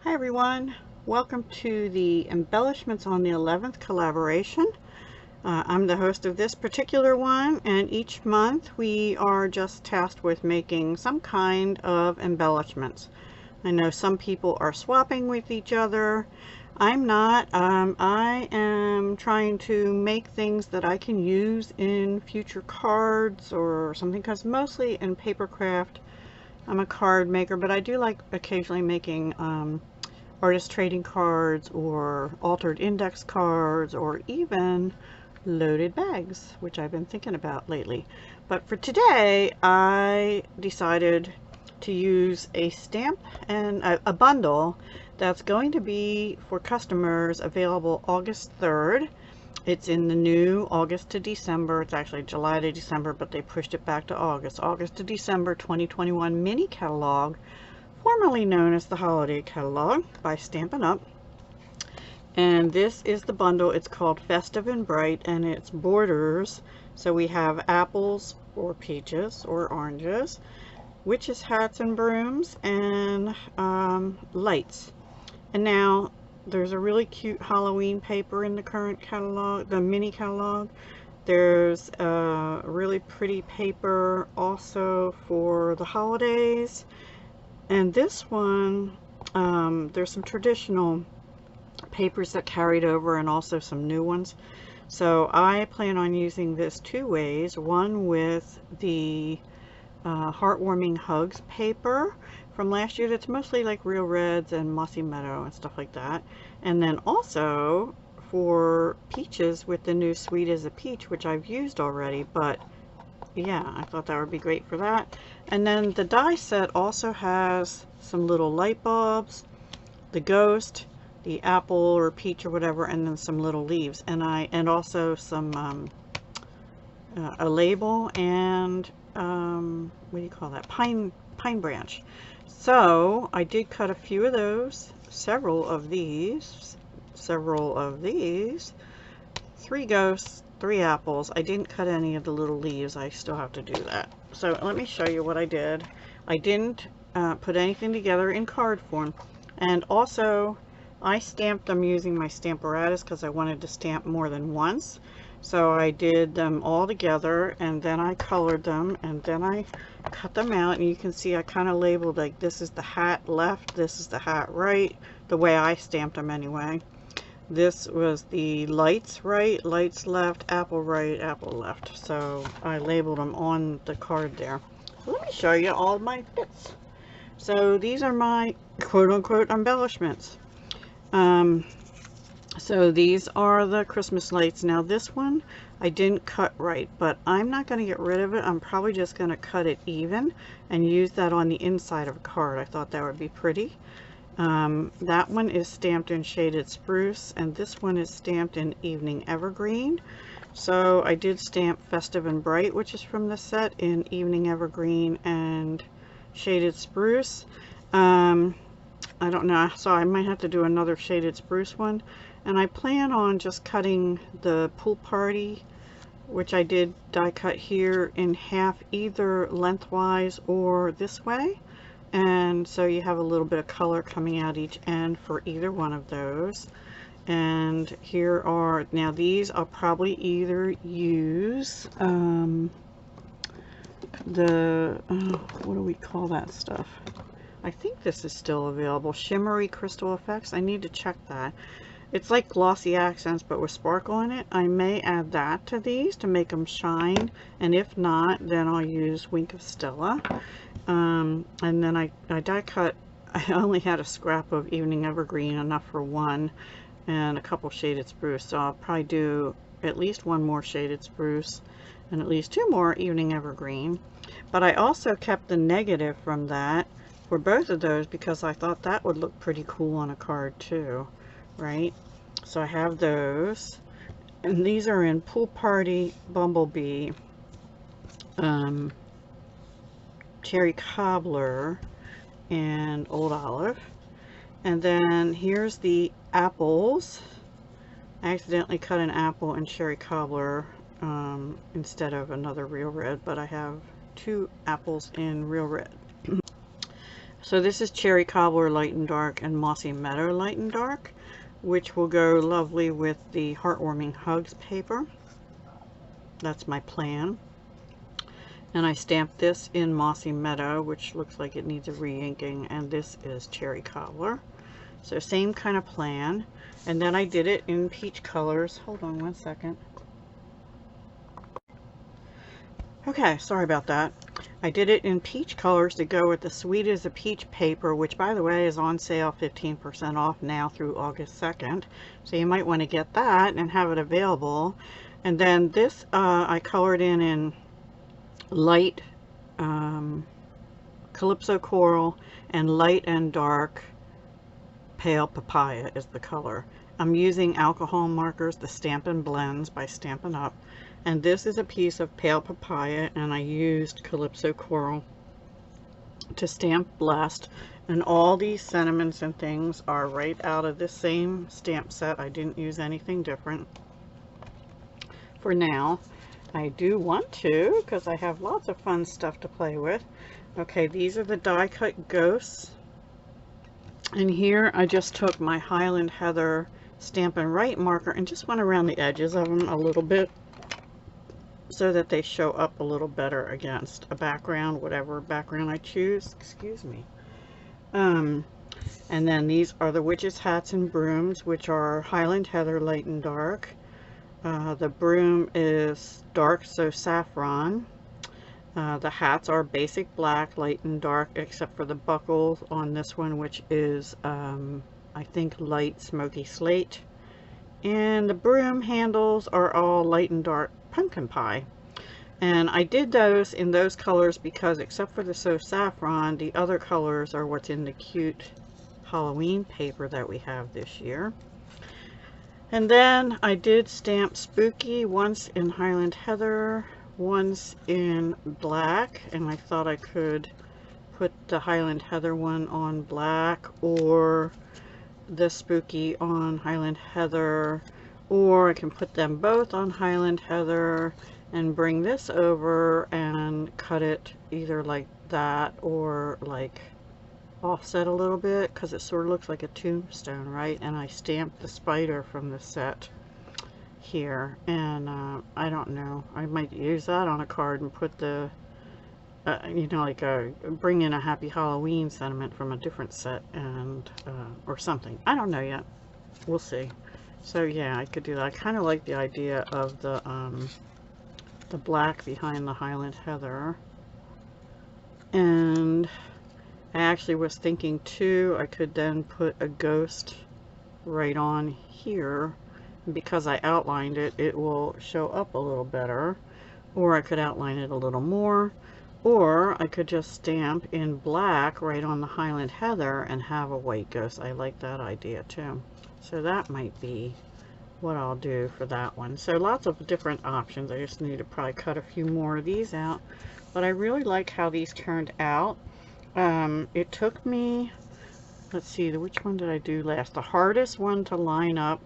Hi everyone, welcome to the Embellishments on the 11th collaboration. I'm the host of this particular one, and each month we are just tasked with making some kind of embellishments. I know some people are swapping with each other. I'm not. I am trying to make things that I can use in future cards or something, because mostly in paper craft I'm a card maker, but I do like occasionally making artist trading cards or altered index cards or even loaded bags, which I've been thinking about lately. But for today, I decided to use a stamp and a bundle that's going to be for customers available August 3rd. It's in the new August to December. It's actually July to December, but they pushed it back to August. August to December 2021 mini catalog, formerly known as the Holiday Catalog by Stampin' Up. And this is the bundle. It's called Festive and Bright, and it's borders. So we have apples or peaches or oranges, witches' hats and brooms, and lights. And now there's a really cute Halloween paper in the current catalog, the mini catalog. There's a really pretty paper also for the holidays. And this one, there's some traditional papers that carried over and also some new ones. So I plan on using this two ways. One with the Heartwarming Hugs paper from last year that's mostly like Real Reds and Mossy Meadow and stuff like that. And then also for peaches with the new Sweet as a Peach, which I've used already, but yeah, I thought that would be great for that. And then the die set also has some little light bulbs, the ghost, the apple or peach or whatever, and then some little leaves, and also some a label and what do you call that, pine branch. So I did cut a few of those, several of these, 3 ghosts, 3 apples. I didn't cut any of the little leaves. I still have to do that. So let me show you what I did. I didn't put anything together in card form, and also I stamped them using my Stamparatus because I wanted to stamp more than once. So I did them all together, and then I colored them, and then I cut them out, and you can see I kind of labeled, like, this is the hat left, this is the hat right, the way I stamped them anyway. This was the lights right, lights left, apple right, apple left. So I labeled them on the card there. So let me show you all my bits. So these are my quote-unquote embellishments. So these are the Christmas lights. Now this one I didn't cut right, but I'm not going to get rid of it. I'm probably just going to cut it even and use that on the inside of a card. I thought that would be pretty. That one is stamped in Shaded Spruce, and this one is stamped in Evening Evergreen. So I did stamp Festive and Bright, which is from the set, in Evening Evergreen and Shaded Spruce. I don't know, so I might have to do another Shaded Spruce one. And I plan on just cutting the Pool Party, which I did die cut here, in half, either lengthwise or this way. And so you have a little bit of color coming out each end for either one of those. And here are, now these I'll probably either use what do we call that stuff? I think this is still available. Shimmery Crystal Effects. I need to check that. It's like glossy accents but with sparkle in it. I may add that to these to make them shine, and if not, then I'll use Wink of Stella. And then I die cut. I only had a scrap of Evening Evergreen, enough for one, and a couple Shaded Spruce, so I'll probably do at least one more Shaded Spruce and at least 2 more Evening Evergreen. But I also kept the negative from that for both of those because I thought that would look pretty cool on a card too, right? So I have those, and these are in Pool Party, Bumblebee, Cherry Cobbler, and Old Olive. And then here's the apples. I accidentally cut an apple in Cherry Cobbler instead of another Real Red, but I have 2 apples in Real Red. So this is Cherry Cobbler Light and Dark and Mossy Meadow Light and Dark, which will go lovely with the Heartwarming Hugs paper. That's my plan. And I stamped this in Mossy Meadow, which looks like it needs a re-inking, and this is Cherry Cobbler. So same kind of plan. And then I did it in peach colors. Hold on one second. Okay, sorry about that. I did it in peach colors to go with the Sweet as a Peach paper, which by the way is on sale 15% off now through August 2nd. So you might want to get that and have it available. And then this I colored in light Calypso Coral and light and dark Pale Papaya is the color. I'm using alcohol markers, the Stampin' Blends by Stampin' Up. And this is a piece of Pale Papaya, and I used Calypso Coral to stamp Blessed. And all these sentiments and things are right out of the same stamp set. I didn't use anything different for now. I do want to, because I have lots of fun stuff to play with. Okay, these are the die cut ghosts. And here I just took my Highland Heather Stampin' Right marker and just went around the edges of them a little bit so that they show up a little better against a background, whatever background I choose. Excuse me. And then these are the Witches' Hats and Brooms, which are Highland Heather Light and Dark. The broom is dark, so saffron. The hats are basic black, light and dark, except for the buckles on this one, which is I think light smoky slate. And the broom handles are all light and dark pumpkin pie. And I did those in those colors because except for the So Saffron, the other colors are what's in the cute Halloween paper that we have this year. And then I did stamp Spooky once in Highland Heather, once in black, and I thought I could put the Highland Heather one on black or the Spooky on Highland Heather, or I can put them both on Highland Heather and bring this over and cut it either like that or like offset a little bit, because it sort of looks like a tombstone, right? And I stamped the spider from the set here, and I don't know, I might use that on a card and put the you know, like bring in a Happy Halloween sentiment from a different set, and or something. I don't know yet. We'll see. So yeah, I could do that. I kind of like the idea of the black behind the Highland Heather. And I actually was thinking too, I could then put a ghost right on here. Because I outlined it, it will show up a little better. Or I could outline it a little more. Or I could just stamp in black right on the Highland Heather and have a white ghost. I like that idea too. So that might be what I'll do for that one. So lots of different options. I just need to probably cut a few more of these out. But I really like how these turned out. It took me, let's see, which one did I do last? The hardest one to line up,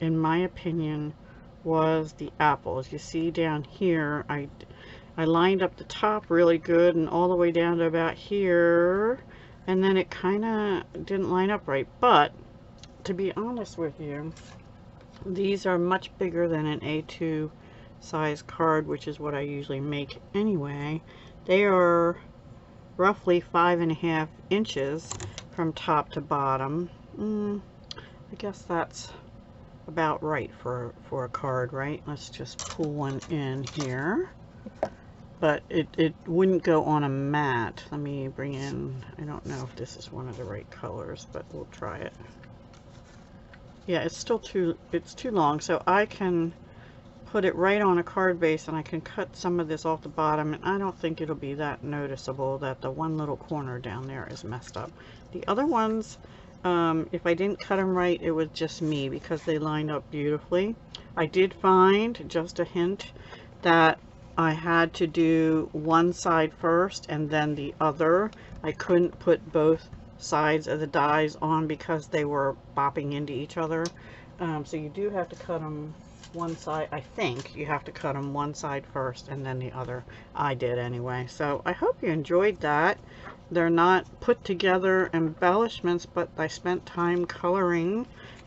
in my opinion, was the apples. You see down here, I lined up the top really good and all the way down to about here, and then it kind of didn't line up right. But to be honest with you, these are much bigger than an A2 size card, which is what I usually make anyway. They are roughly 5.5 inches from top to bottom. I guess that's about right for a card, right? Let's just pull one in here. But it wouldn't go on a mat. Let me bring in, I don't know if this is one of the right colors, but we'll try it. Yeah, it's still too long, so I can put it right on a card base and I can cut some of this off the bottom, and I don't think it'll be that noticeable that the one little corner down there is messed up. The other ones, if I didn't cut them right, it was just me because they lined up beautifully. I did find, just a hint, that I had to do one side first and then the other. I couldn't put both sides of the dies on because they were bopping into each other. So you do have to cut them one side. I think you have to cut them one side first and then the other. I did anyway. So I hope you enjoyed that. They're not put together embellishments, but I spent time coloring,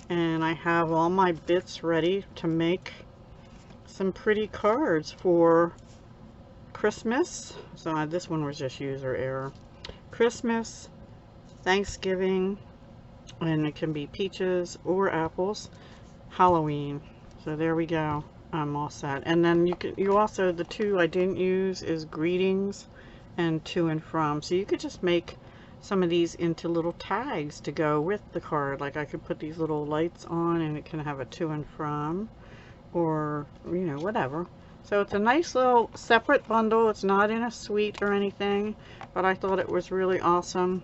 and I have all my bits ready to make some pretty cards for Christmas. So this one was just user error. Christmas, Thanksgiving, and it can be peaches or apples, Halloween. So there we go. I'm all set. And then you also, the two I didn't use is greetings and to and from. So you could just make some of these into little tags to go with the card. Like I could put these little lights on and it can have a to and from, or you know, whatever. So it's a nice little separate bundle. It's not in a suite or anything, but I thought it was really awesome.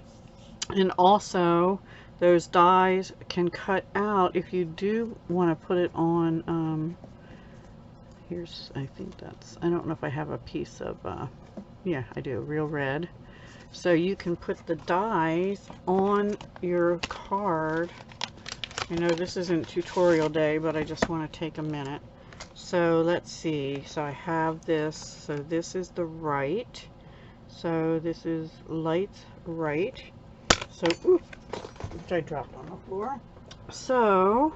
And also those dies can cut out if you do want to put it on. Here's, I think that's, I don't know if I have a piece of yeah, I do, real red. So you can put the dies on your card. I know this isn't tutorial day, but I just want to take a minute. So let's see. So I have this. So this is the right. So this is light right. So, ooh, which I dropped on the floor. So,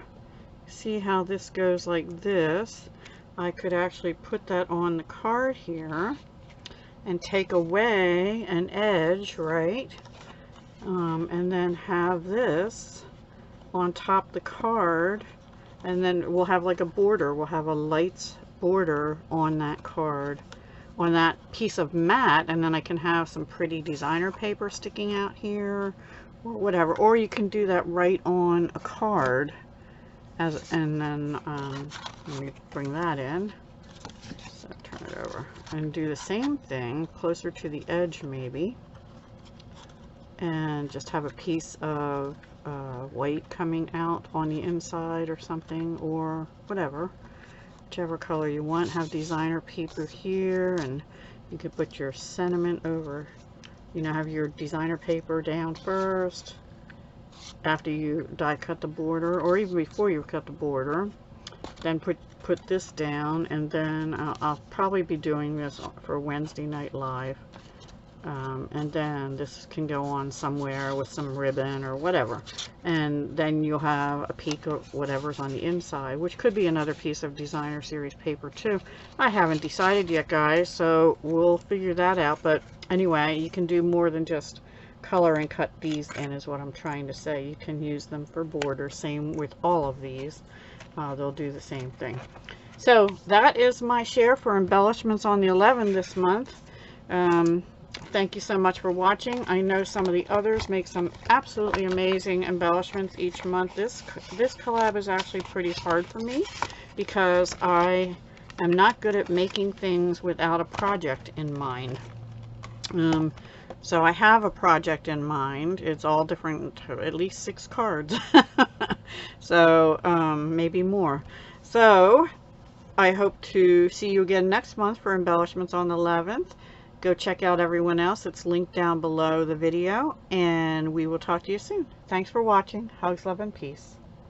see how this goes like this. I could actually put that on the card here and take away an edge, right? And then have this on top the card, and then we'll have like a border. We'll have a lights border on that card, on that piece of mat, and then I can have some pretty designer paper sticking out here or whatever. Or you can do that right on a card, and then let me bring that in. So turn it over and do the same thing closer to the edge maybe, and just have a piece of white coming out on the inside or something, or whatever, whichever color you want. Have designer paper here, and you could put your sentiment over, you know, have your designer paper down first after you die cut the border, or even before you cut the border. Then put this down, and then I'll probably be doing this for Wednesday Night Live. And then this can go on somewhere with some ribbon or whatever, and then you'll have a peek of whatever's on the inside, which could be another piece of designer series paper too. I haven't decided yet, guys, so we'll figure that out. But anyway, you can do more than just color and cut these in, is what I'm trying to say. You can use them for border. Same with all of these. They'll do the same thing. So that is my share for embellishments on the 11th this month. Thank you so much for watching. I know some of the others make some absolutely amazing embellishments each month. This collab is actually pretty hard for me because I am not good at making things without a project in mind. So I have a project in mind. It's all different, at least 6 cards. So maybe more. So I hope to see you again next month for embellishments on the 11th. Go check out everyone else. It's linked down below the video, and we will talk to you soon. Thanks for watching. Hugs, love, and peace.